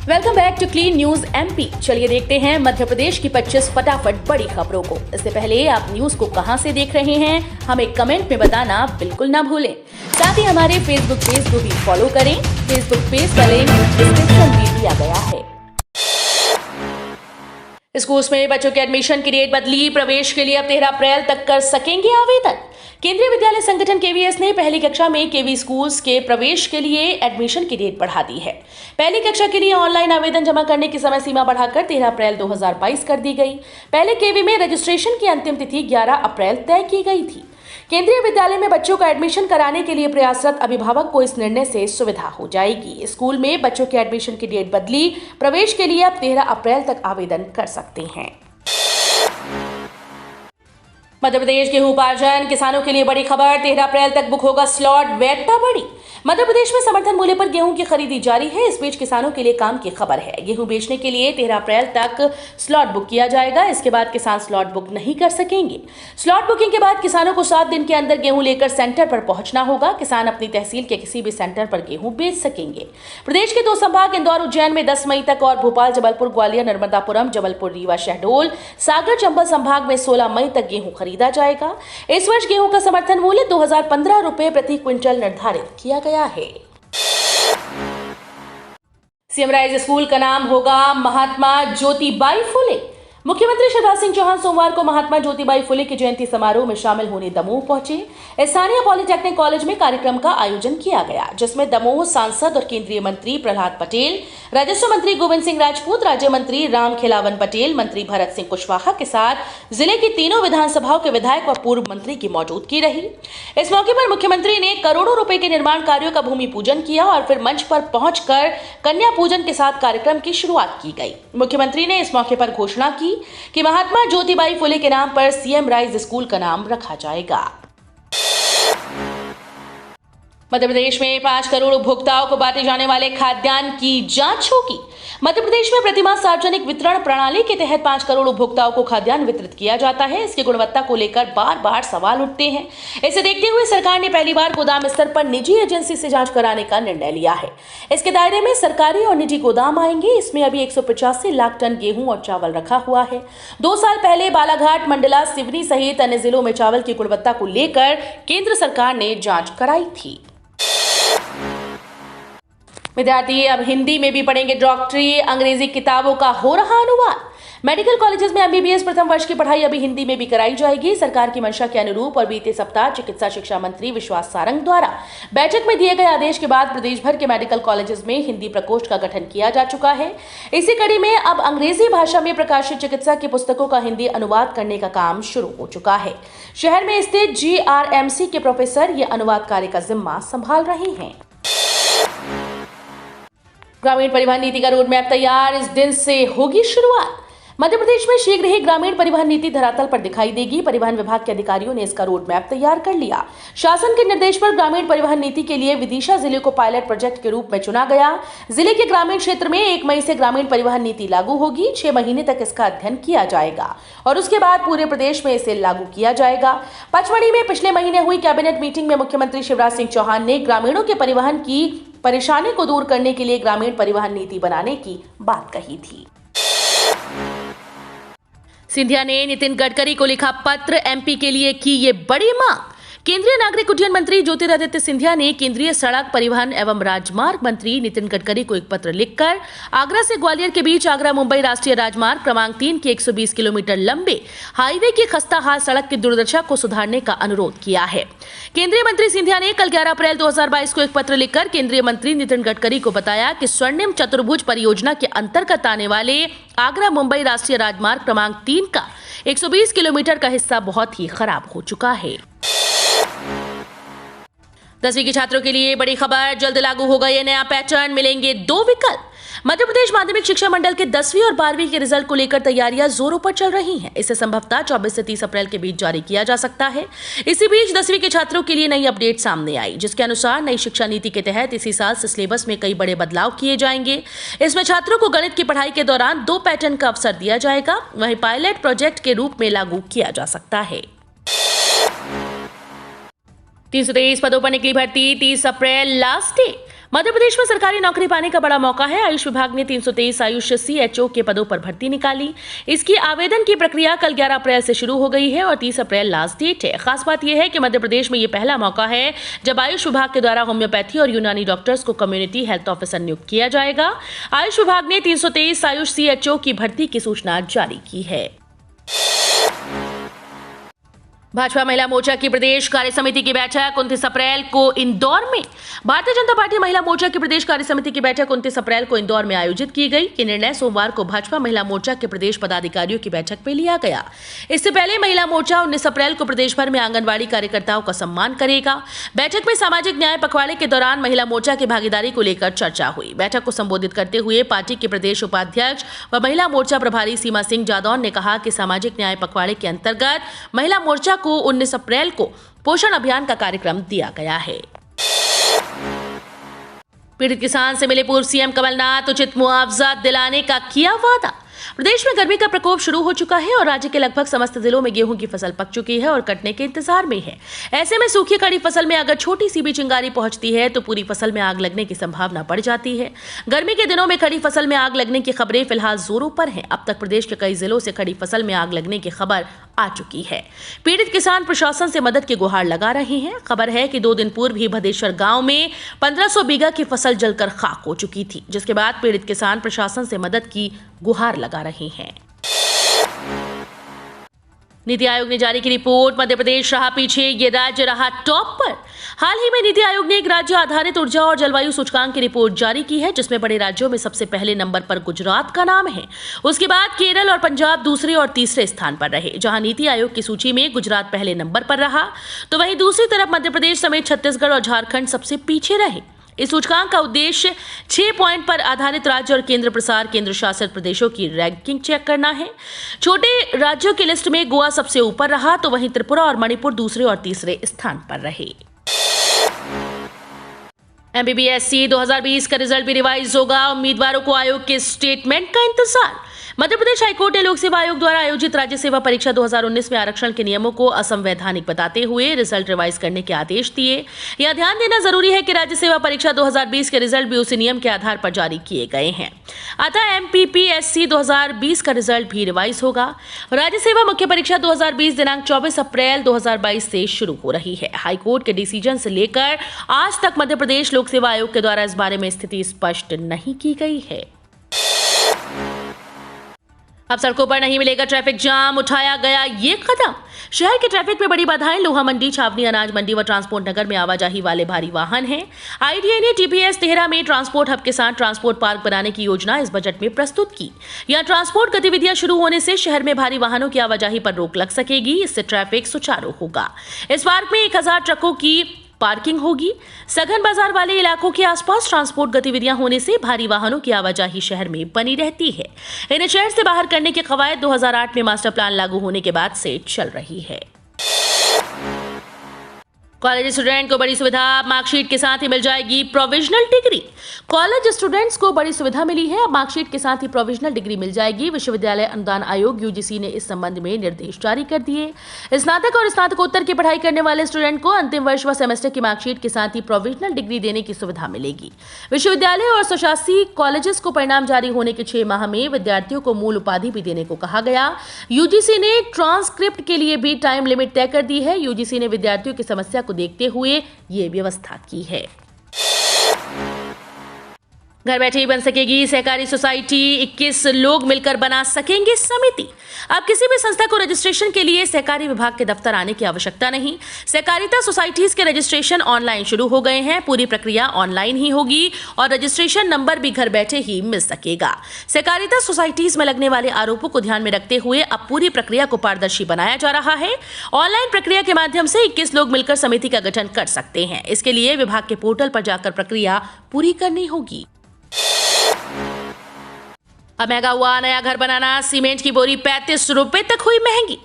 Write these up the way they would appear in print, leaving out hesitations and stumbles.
Welcome back to clean news MP. चलिए देखते हैं मध्य प्रदेश की 25 फटाफट बड़ी खबरों को। इससे पहले आप न्यूज को कहां से देख रहे हैं हमें कमेंट में बताना बिल्कुल ना भूलें। साथ ही हमारे फेसबुक पेज को भी फॉलो करें। फेसबुक पेज का लिंक डिस्क्रिप्शन में दिया गया है। स्कूल्स में बच्चों के एडमिशन की डेट बदली। प्रवेश के लिए अब 13 अप्रैल तक कर सकेंगे आवेदन। केंद्रीय विद्यालय संगठन केवीएस ने पहली कक्षा में केवी स्कूल्स के प्रवेश के लिए एडमिशन की डेट बढ़ा दी है। पहली कक्षा के लिए ऑनलाइन आवेदन जमा करने की समय सीमा बढ़ाकर 13 अप्रैल 2022 कर दी गई। पहले केवी में रजिस्ट्रेशन की अंतिम तिथि 11 अप्रैल तय की गई थी। केंद्रीय विद्यालय में बच्चों का एडमिशन कराने के लिए प्रयासरत अभिभावक को इस निर्णय से सुविधा हो जाएगी। स्कूल में बच्चों के एडमिशन की डेट बदली। प्रवेश के लिए अब 13 अप्रैल तक आवेदन कर सकते हैं। मध्य प्रदेश गेहूं उपार्जन किसानों के लिए बड़ी खबर। 13 अप्रैल तक बुक होगा स्लॉट। वैधता बढ़ी। मध्य प्रदेश में समर्थन मूल्य पर गेहूं की खरीदी जारी है। इस बीच किसानों के लिए काम की खबर है। गेहूं बेचने के लिए 13 अप्रैल तक स्लॉट बुक किया जाएगा। इसके बाद किसान स्लॉट बुक नहीं कर सकेंगे। स्लॉट बुकिंग के बाद किसानों को 7 दिन के अंदर गेहूं लेकर सेंटर पर पहुंचना होगा। किसान अपनी तहसील के किसी भी सेंटर पर गेहूं बेच सकेंगे। प्रदेश के 2 संभाग इंदौर उज्जैन में 10 मई तक और भोपाल जबलपुर ग्वालियर नर्मदापुरम जबलपुर रीवा शहडोल सागर चंबल संभाग में 16 मई तक गेहूं खरीदा जाएगा। इस वर्ष गेहूं का समर्थन मूल्य 2015 रुपए प्रति क्विंटल निर्धारित किया गया है। सीएम राइज स्कूल का नाम होगा महात्मा ज्योतिबाई फुले। मुख्यमंत्री शिवराज सिंह चौहान सोमवार को महात्मा ज्योतिबाई फुले की जयंती समारोह में शामिल होने दमोह पहुंचे। स्थानीय पॉलिटेक्निक कॉलेज में कार्यक्रम का आयोजन किया गया, जिसमें दमोह सांसद और केंद्रीय मंत्री प्रहलाद पटेल, राजस्व मंत्री गोविंद सिंह राजपूत, राज्य मंत्री राम खिलावन पटेल, मंत्री भरत सिंह कुशवाहा के साथ जिले की तीनों विधानसभाओं के विधायक व पूर्व मंत्री की मौजूदगी रही। इस मौके पर मुख्यमंत्री ने करोड़ों रुपए के निर्माण कार्यों का भूमि पूजन किया और फिर मंच पर पहुंचकर कन्या पूजन के साथ कार्यक्रम की शुरुआत की गई। मुख्यमंत्री ने इस मौके पर घोषणा की कि महात्मा ज्योतिबाई फुले के नाम पर सीएम राइज स्कूल का नाम रखा जाएगा। मध्य प्रदेश में 5 करोड़ उपभोक्ताओं को बांटे जाने वाले खाद्यान्न की जांच होगी। मध्य प्रदेश में प्रतिमाह सार्वजनिक वितरण प्रणाली के तहत 5 करोड़ उपभोक्ताओं को खाद्यान्न वितरित किया जाता है। इसकी गुणवत्ता को लेकर बार बार सवाल उठते हैं। इसे देखते हुए सरकार ने पहली बार गोदाम स्तर पर निजी एजेंसी से जांच कराने का निर्णय लिया है। इसके दायरे में सरकारी और निजी गोदाम आएंगे। इसमें अभी 185 लाख टन गेहूं और चावल रखा हुआ है। 2 साल पहले बालाघाट, मंडला, सिवनी सहित अन्य जिलों में चावल की गुणवत्ता को लेकर केंद्र सरकार ने जांच कराई थी। विद्यार्थी अब हिंदी में भी पढ़ेंगे डॉक्टरी। अंग्रेजी किताबों का हो रहा अनुवाद। मेडिकल कॉलेजेस में एमबीबीएस प्रथम वर्ष की पढ़ाई अभी हिंदी में भी कराई जाएगी। सरकार की मंशा के अनुरूप और बीते सप्ताह चिकित्सा शिक्षा मंत्री विश्वास सारंग द्वारा बैठक में दिए गए आदेश के बाद प्रदेश भर के मेडिकल कॉलेजेस में हिंदी प्रकोष्ठ का गठन किया जा चुका है। इसी कड़ी में अब अंग्रेजी भाषा में प्रकाशित चिकित्सा की पुस्तकों का हिंदी अनुवाद करने का काम शुरू हो चुका है। शहर में स्थित GRMC के प्रोफेसर ये अनुवाद कार्य का जिम्मा संभाल रहे हैं। ग्रामीण परिवहन नीति का रोड मैप तैयार। इस दिन से होगी शुरुआत। मध्य प्रदेश में शीघ्र ही ग्रामीण परिवहन नीति धरातल पर दिखाई देगी। परिवहन विभाग के अधिकारियों ने इसका रोड मैप तैयार कर लिया। शासन के निर्देश पर ग्रामीण परिवहन नीति के लिए विदिशा जिले को पायलट प्रोजेक्ट के रूप में चुना गया। जिले के ग्रामीण क्षेत्र में 1 मई से ग्रामीण परिवहन नीति लागू होगी। 6 महीने तक इसका अध्ययन किया जाएगा और उसके बाद पूरे प्रदेश में इसे लागू किया जाएगा। पचमढ़ी में पिछले महीने हुई कैबिनेट मीटिंग में मुख्यमंत्री शिवराज सिंह चौहान ने ग्रामीणों के परिवहन की परेशानी को दूर करने के लिए ग्रामीण परिवहन नीति बनाने की बात कही थी। सिंधिया ने नितिन गडकरी को लिखा पत्र। एमपी के लिए की ये बड़ी मांग। केंद्रीय नागरिक उड्डयन मंत्री ज्योतिरादित्य सिंधिया ने केंद्रीय सड़क परिवहन एवं राजमार्ग मंत्री नितिन गडकरी को एक पत्र लिखकर आगरा से ग्वालियर के बीच आगरा मुंबई राष्ट्रीय राजमार्ग क्रमांक 3 के 120 किलोमीटर लंबे हाईवे की खस्ता हाल सड़क की दुर्दशा को सुधारने का अनुरोध किया है। केंद्रीय मंत्री सिंधिया ने कल 11 अप्रैल 2022 को एक पत्र लिखकर केंद्रीय मंत्री नितिन गडकरी को बताया कि स्वर्णिम चतुर्भुज परियोजना के अंतर्गत आने वाले आगरा मुंबई राष्ट्रीय राजमार्ग क्रमांक 3 का 120 किलोमीटर का हिस्सा बहुत ही खराब हो चुका है। 10वीं के छात्रों के लिए बड़ी खबर। जल्द लागू होगा ये नया पैटर्न। मिलेंगे 2 विकल्प। मध्य प्रदेश माध्यमिक शिक्षा मंडल के 10वीं और 12वीं के रिजल्ट को लेकर तैयारियां जोरों पर चल रही हैं। इसे संभवतः 24 से 30 अप्रैल के बीच जारी किया जा सकता है। इसी बीच 10वीं के छात्रों के लिए नई अपडेट सामने आई, जिसके अनुसार नई शिक्षा नीति के तहत इसी साल से सिलेबस में कई बड़े बदलाव किए जाएंगे। इसमें छात्रों को गणित की पढ़ाई के दौरान 2 पैटर्न का अवसर दिया जाएगा। वहीं पायलट प्रोजेक्ट के रूप में लागू किया जा सकता है। 323 पदों पर निकली भर्ती। 30 अप्रैल लास्ट डे। मध्य प्रदेश में सरकारी नौकरी पाने का बड़ा मौका है। आयुष विभाग ने 323 आयुष CHO के पदों पर भर्ती निकाली। इसकी आवेदन की प्रक्रिया कल 11 अप्रैल से शुरू हो गई है और 30 अप्रैल लास्ट डेट है। खास बात यह है कि मध्य प्रदेश में ये पहला मौका है जब आयुष विभाग के द्वारा होम्योपैथी और यूनानी डॉक्टर्स को कम्युनिटी हेल्थ ऑफिसर नियुक्त किया जाएगा। आयुष विभाग ने 323 आयुष CHO की भर्ती की सूचना जारी की है। भाजपा महिला मोर्चा की प्रदेश कार्य समिति की बैठक 29 अप्रैल को इंदौर में। भारतीय जनता पार्टी महिला मोर्चा की प्रदेश कार्य समिति की बैठक 29 अप्रैल को इंदौर में आयोजित की गई। ये निर्णय सोमवार को भाजपा महिला मोर्चा के प्रदेश पदाधिकारियों की बैठक में लिया गया। इससे पहले महिला मोर्चा 19 अप्रैल को प्रदेश भर में आंगनबाड़ी कार्यकर्ताओं का सम्मान करेगा। बैठक में सामाजिक न्याय पखवाड़े के दौरान महिला मोर्चा की भागीदारी को लेकर चर्चा हुई। बैठक को संबोधित करते हुए पार्टी के प्रदेश उपाध्यक्ष व महिला मोर्चा प्रभारी सीमा सिंह जादौन ने कहा कि सामाजिक न्याय पखवाड़े के अंतर्गत महिला मोर्चा को 19 अप्रैल को पोषण अभियान का कार्यक्रम दिया गया है। पीड़ित किसान से मिले पूर्व सीएम कमलनाथ, उचित मुआवजा दिलाने का किया वादा। प्रदेश में गर्मी का प्रकोप शुरू हो चुका है और राज्य के लगभग समस्त जिलों में गेहूं की फसल पक चुकी है और कटने के इंतजार में है। ऐसे में सूखी खड़ी फसल में अगर छोटी सी भी चिंगारी पहुंचती है तो पूरी फसल में आग लगने की संभावना बढ़ जाती है। गर्मी के दिनों में खड़ी फसल में आग लगने की खबरें फिलहाल जोरों पर हैं। अब तक प्रदेश के कई जिलों से खड़ी फसल में आग लगने की खबर आ चुकी है। पीड़ित किसान प्रशासन से मदद की गुहार लगा रहे हैं। खबर है कि 2 दिन पूर्व ही भदेश्वर गांव में 1500 बीघा की फसल जलकर खाक हो चुकी थी, जिसके बाद पीड़ित किसान प्रशासन से मदद की गुहार लगा रहे हैं। नीति आयोग ने जारी की रिपोर्ट, मध्य प्रदेश रहा पीछे, ये राज्य रहा टॉप पर। हाल ही में नीति आयोग ने एक राज्य आधारित ऊर्जा और जलवायु सूचकांक की रिपोर्ट जारी की है, जिसमें बड़े राज्यों में सबसे पहले नंबर पर गुजरात का नाम है। उसके बाद केरल और पंजाब दूसरे और तीसरे स्थान पर रहे। जहां नीति आयोग की सूची में गुजरात पहले नंबर पर रहा, तो वहीं दूसरी तरफ मध्य प्रदेश समेत छत्तीसगढ़ और झारखंड सबसे पीछे रहे। इस सूचकांक का उद्देश्य 6 पॉइंट पर आधारित राज्य और केंद्र प्रसार केंद्र शासित प्रदेशों की रैंकिंग चेक करना है। छोटे राज्यों की लिस्ट में गोवा सबसे ऊपर रहा, तो वहीं त्रिपुरा और मणिपुर दूसरे और तीसरे स्थान पर रहे। MBBSC 2020 का रिजल्ट भी रिवाइज होगा। उम्मीदवारों को आयोग के स्टेटमेंट का इंतजार। मध्य प्रदेश हाईकोर्ट ने लोक सेवा आयोग द्वारा आयोजित राज्य सेवा परीक्षा 2019 में आरक्षण के नियमों को असंवैधानिक बताते हुए रिजल्ट रिवाइज करने के आदेश दिए। यह ध्यान देना जरूरी है कि राज्य सेवा परीक्षा 2020 के रिजल्ट भी उसी नियम के आधार पर जारी किए गए हैं। अतः MPPSC 2020 का रिजल्ट भी रिवाइज होगा। राज्य सेवा मुख्य परीक्षा 2020 दिनांक 24 अप्रैल 2022 से शुरू हो रही है। हाईकोर्ट के डिसीजन से लेकर आज तक मध्य प्रदेश लोक सेवा आयोग के द्वारा इस बारे में स्थिति स्पष्ट नहीं की गई है। अब सड़कों पर नहीं मिलेगा ट्रैफिक जाम, उठाया गया ये कदम। शहर के ट्रैफिक में बड़ी बाधाएं लोहा मंडी, छावनी, अनाज मंडी व ट्रांसपोर्ट नगर में आवाजाही वाले भारी वाहन हैं। IDA ने TPS तेहरा में ट्रांसपोर्ट हब के साथ ट्रांसपोर्ट पार्क बनाने की योजना इस बजट में प्रस्तुत की। यहां ट्रांसपोर्ट गतिविधियां शुरू होने से शहर में भारी वाहनों की आवाजाही पर रोक लग सकेगी। इससे ट्रैफिक सुचारू होगा। इस पार्क में 1000 ट्रकों की पार्किंग होगी। सघन बाजार वाले इलाकों के आसपास ट्रांसपोर्ट गतिविधियां होने से भारी वाहनों की आवाजाही शहर में बनी रहती है। इन्हें शहर से बाहर करने की कवायद 2008 में मास्टर प्लान लागू होने के बाद से चल रही है। कॉलेज स्टूडेंट को बड़ी सुविधा, मार्कशीट के साथ ही मिल जाएगी प्रोविजनल डिग्री। कॉलेज स्टूडेंट्स को बड़ी सुविधा मिली है। अब मार्कशीट के साथ ही प्रोविजनल डिग्री मिल जाएगी। विश्वविद्यालय अनुदान आयोग UGC ने इस संबंध में निर्देश जारी कर दिए। स्नातक और स्नातकोत्तर की पढ़ाई करने वाले स्टूडेंट को अंतिम वर्ष व सेमेस्टर की मार्कशीट के साथ ही प्रोविजनल डिग्री देने की सुविधा मिलेगी। विश्वविद्यालय और स्वशासी कॉलेजेस को परिणाम जारी होने के 6 माह में विद्यार्थियों को मूल उपाधि भी देने को कहा गया। UGC ने ट्रांसक्रिप्ट के लिए भी टाइम लिमिट तय कर दी है। UGC ने विद्यार्थियों की समस्या को देखते हुए ये व्यवस्था की है। घर बैठे ही बन सकेगी सहकारी सोसाइटी, 21 लोग मिलकर बना सकेंगे समिति। अब किसी भी संस्था को रजिस्ट्रेशन के लिए सहकारी विभाग के दफ्तर आने की आवश्यकता नहीं। सहकारिता सोसाइटीज के रजिस्ट्रेशन ऑनलाइन शुरू हो गए हैं। पूरी प्रक्रिया ऑनलाइन ही होगी और रजिस्ट्रेशन नंबर भी घर बैठे ही मिल सकेगा। सहकारिता सोसाइटीज में लगने वाले आरोपों को ध्यान में रखते हुए अब पूरी प्रक्रिया को पारदर्शी बनाया जा रहा है। ऑनलाइन प्रक्रिया के माध्यम से 21 लोग मिलकर समिति का गठन कर सकते हैं। इसके लिए विभाग के पोर्टल पर जाकर प्रक्रिया पूरी करनी होगी। अब महंगा हुआ नया घर बनाना, सीमेंट की बोरी 35 रुपए तक हुई महंगी।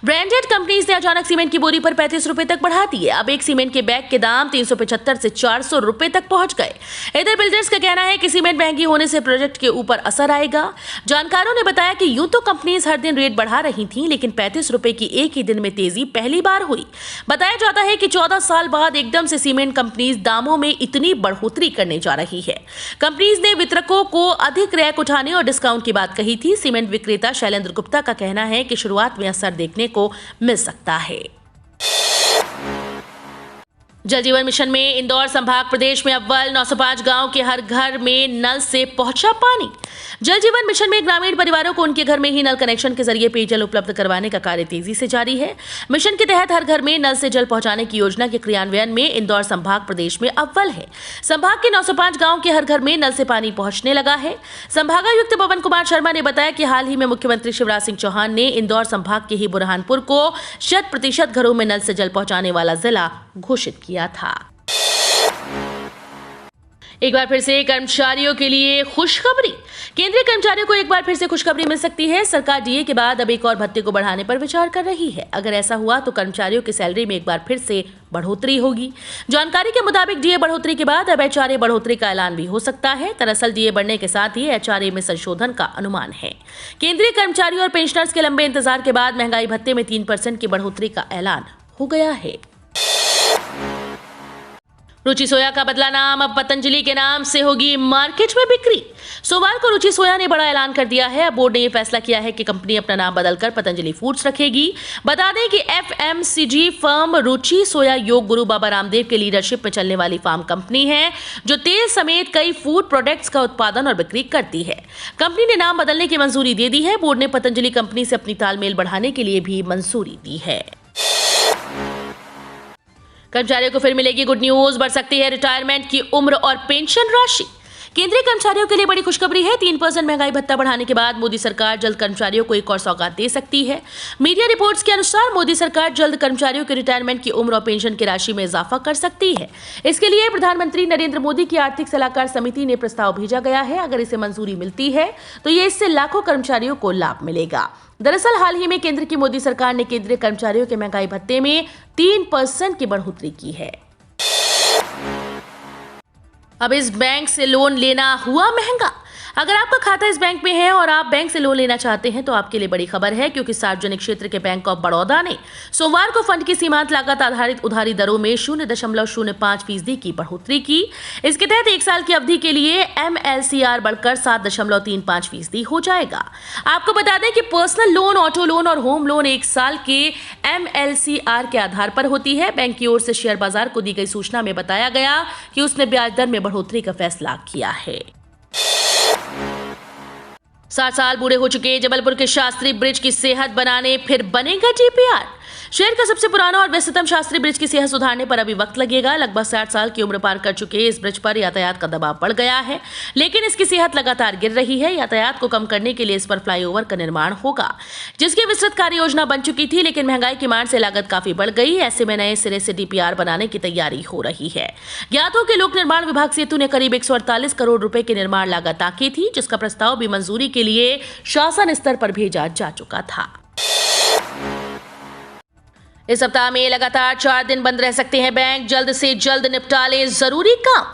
ब्रांडेड कंपनीज ने अचानक सीमेंट की बोरी पर 35 रुपए तक बढ़ा दी है। अब एक सीमेंट के बैग के दाम 375 से 400 रुपए तक पहुंच गए। इधर बिल्डर्स का कहना है कि सीमेंट महंगी होने से प्रोजेक्ट के ऊपर असर आएगा। जानकारों ने बताया कि यूं तो कंपनीज हर दिन रेट बढ़ा रही थी, लेकिन 35 रुपए की एक ही दिन में तेजी पहली बार हुई। बताया जाता है कि 14 साल बाद एकदम से सीमेंट कंपनीज दामों में इतनी बढ़ोतरी करने जा रही है। कंपनीज ने वितरकों को अधिक रैक उठाने और डिस्काउंट की बात कही थी। सीमेंट विक्रेता शैलेंद्र गुप्ता का कहना है कि शुरुआत में असर देखने को मिल सकता है। जल जीवन मिशन में इंदौर संभाग प्रदेश में अव्वल, 905 गांव के हर घर में नल से पहुंचा पानी। जल जीवन मिशन में ग्रामीण परिवारों को उनके घर में ही नल कनेक्शन के जरिए पेयजल उपलब्ध करवाने का कार्य तेजी से जारी है। मिशन के तहत हर घर में नल से जल पहुंचाने की योजना के क्रियान्वयन में इंदौर संभाग प्रदेश में अव्वल है। संभाग के 905 गांव के हर घर में नल से पानी पहुंचने लगा है। संभागायुक्त पवन कुमार शर्मा ने बताया कि हाल ही में मुख्यमंत्री शिवराज सिंह चौहान ने इंदौर संभाग के ही बुरहानपुर को 100% घरों में नल से जल पहुंचाने वाला जिला घोषित किया था। एक बार फिर से कर्मचारियों के लिए खुशखबरी। केंद्रीय कर्मचारियों को एक बार फिर से खुशखबरी मिल सकती है। सरकार डीए के बाद अब एक और भत्ते को बढ़ाने पर विचार कर रही है। अगर ऐसा हुआ तो कर्मचारियों की सैलरी में एक बार फिर से बढ़ोतरी होगी। जानकारी के मुताबिक डीए बढ़ोतरी के बाद अब एचआरए बढ़ोतरी का ऐलान भी हो सकता है। दरअसल डीए बढ़ने के साथ ही एचआरए में संशोधन का अनुमान है। केंद्रीय कर्मचारियों और पेंशनर्स के लंबे इंतजार के बाद महंगाई भत्ते में 3% की बढ़ोतरी का ऐलान हो गया है। रुचि सोया का बदला नाम, अब पतंजलि के नाम से होगी मार्केट में बिक्री। सोमवार को रुचि सोया ने बड़ा ऐलान कर दिया है। बोर्ड ने यह फैसला किया है कि कंपनी अपना नाम बदलकर पतंजलि फूड्स रखेगी। बता दें कि एफएमसीजी फर्म रुचि सोया योग गुरु बाबा रामदेव के लीडरशिप में चलने वाली फार्म कंपनी है, जो तेल समेत कई फूड प्रोडक्ट्स का उत्पादन और बिक्री करती है। कंपनी ने नाम बदलने की मंजूरी दे दी है। बोर्ड ने पतंजलि कंपनी से अपनी तालमेल बढ़ाने के लिए भी मंजूरी दी है। कर्मचारियों को फिर मिलेगी गुड न्यूज, बढ़ सकती है रिटायरमेंट की उम्र और पेंशन राशि। केंद्रीय कर्मचारियों के लिए बड़ी खुशखबरी है। 3% महंगाई भत्ता बढ़ाने के बाद मोदी सरकार जल्द कर्मचारियों को एक और सौगात दे सकती है। मीडिया रिपोर्ट्स के अनुसार मोदी सरकार जल्द कर्मचारियों के रिटायरमेंट की उम्र और पेंशन की राशि में इजाफा कर सकती है। इसके लिए प्रधानमंत्री नरेंद्र मोदी की आर्थिक सलाहकार समिति ने प्रस्ताव भेजा गया है। अगर इसे मंजूरी मिलती है तो ये इससे लाखों कर्मचारियों को लाभ मिलेगा। दरअसल हाल ही में केंद्र की मोदी सरकार ने केंद्रीय कर्मचारियों के महंगाई भत्ते में 3% की बढ़ोतरी की है। अब इस बैंक से लोन लेना हुआ महंगा। अगर आपका खाता इस बैंक में है और आप बैंक से लोन लेना चाहते हैं तो आपके लिए बड़ी खबर है, क्योंकि सार्वजनिक क्षेत्र के बैंक ऑफ बड़ौदा ने सोमवार को फंड की सीमांत लागत आधारित उधारी दरों में 0.05% की बढ़ोतरी की। इसके तहत 1 साल की अवधि के लिए MLCR बढ़कर 7.35% हो जाएगा। आपको बता दें कि पर्सनल लोन, ऑटो लोन और होम लोन 1 साल के MLCR के आधार पर होती है। बैंक की ओर से शेयर बाजार को दी गई सूचना में बताया गया कि उसने ब्याज दर में बढ़ोतरी का फैसला किया है। 60 साल बूढ़े हो चुके जबलपुर के शास्त्री ब्रिज की सेहत बनाने फिर बनेगा DPR। शहर का सबसे पुराना और व्यस्ततम शास्त्री ब्रिज की सेहत सुधारने पर अभी वक्त लगेगा। लगभग 60 साल की उम्र पार कर चुके इस ब्रिज पर यातायात का दबाव बढ़ गया है, लेकिन इसकी सेहत लगातार गिर रही है। यातायात को कम करने के लिए इस पर फ्लाईओवर का निर्माण होगा, जिसकी विस्तृत कार्य योजना बन चुकी थी, लेकिन महंगाई की मार से लागत काफी बढ़ गई। ऐसे में नए सिरे से DPR बनाने की तैयारी हो रही है। ज्ञात हो कि लोक निर्माण विभाग सेतु ने करीब 148 करोड़ रुपए की निर्माण लागत आंकी थी, जिसका प्रस्ताव भी मंजूरी के लिए शासन स्तर पर भेजा जा चुका था। इस सप्ताह में लगातार 4 दिन बंद रह सकते हैं बैंक। जल्द से जल्द निपटा लें जरूरी काम।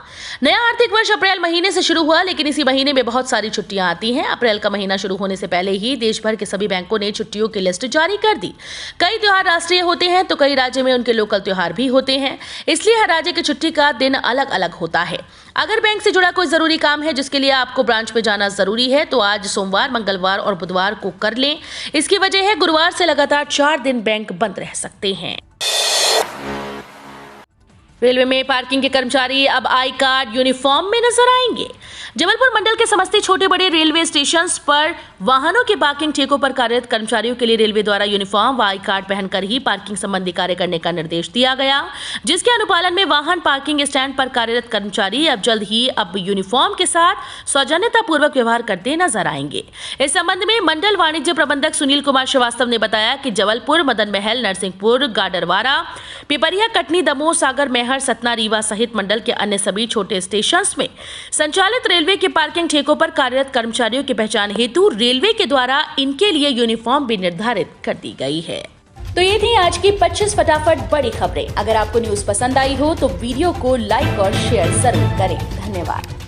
नया आर्थिक वर्ष अप्रैल महीने से शुरू हुआ, लेकिन इसी महीने में बहुत सारी छुट्टियां आती हैं। अप्रैल का महीना शुरू होने से पहले ही देश भर के सभी बैंकों ने छुट्टियों की लिस्ट जारी कर दी। कई त्योहार राष्ट्रीय होते हैं तो कई राज्य में उनके लोकल त्योहार भी होते हैं, इसलिए हर राज्य की छुट्टी का दिन अलग अलग होता है। अगर बैंक से जुड़ा कोई जरूरी काम है जिसके लिए आपको ब्रांच में जाना जरूरी है तो आज सोमवार, मंगलवार और बुधवार को कर लें। इसकी वजह है गुरुवार से लगातार 4 दिन बैंक बंद रह सकते हैं। रेलवे में पार्किंग के कर्मचारी अब आई कार्ड यूनिफॉर्म में नजर आएंगे। जबलपुर मंडल के समस्त छोटे बड़े रेलवे स्टेशन पर वाहनों के पार्किंग ठेकों पर कार्यरत कर्मचारियों के लिए रेलवे द्वारा यूनिफॉर्म व आई कार्ड पहनकर ही पार्किंग संबंधी कार्य करने का निर्देश दिया गया, जिसके अनुपालन में वाहन पार्किंग स्टैंड पर कार्यरत कर्मचारी अब जल्द ही यूनिफॉर्म के साथ सौजन्यता पूर्वक व्यवहार करते नजर आएंगे। इस संबंध में मंडल वाणिज्य प्रबंधक सुनील कुमार श्रीवास्तव ने बताया कि जबलपुर, मदन महल, नरसिंहपुर, गाडरवारा, पिपरिया, कटनी, दमोह, सागर, मैहर, सतना, रीवा सहित मंडल के अन्य सभी छोटे स्टेशंस में संचालित रेलवे के पार्किंग ठेकों पर कार्यरत कर्मचारियों की पहचान हेतु रेलवे के द्वारा इनके लिए यूनिफॉर्म भी निर्धारित कर दी गई है। तो ये थी आज की 25 फटाफट बड़ी खबरें। अगर आपको न्यूज पसंद आई हो तो वीडियो को लाइक और शेयर जरूर करें। धन्यवाद।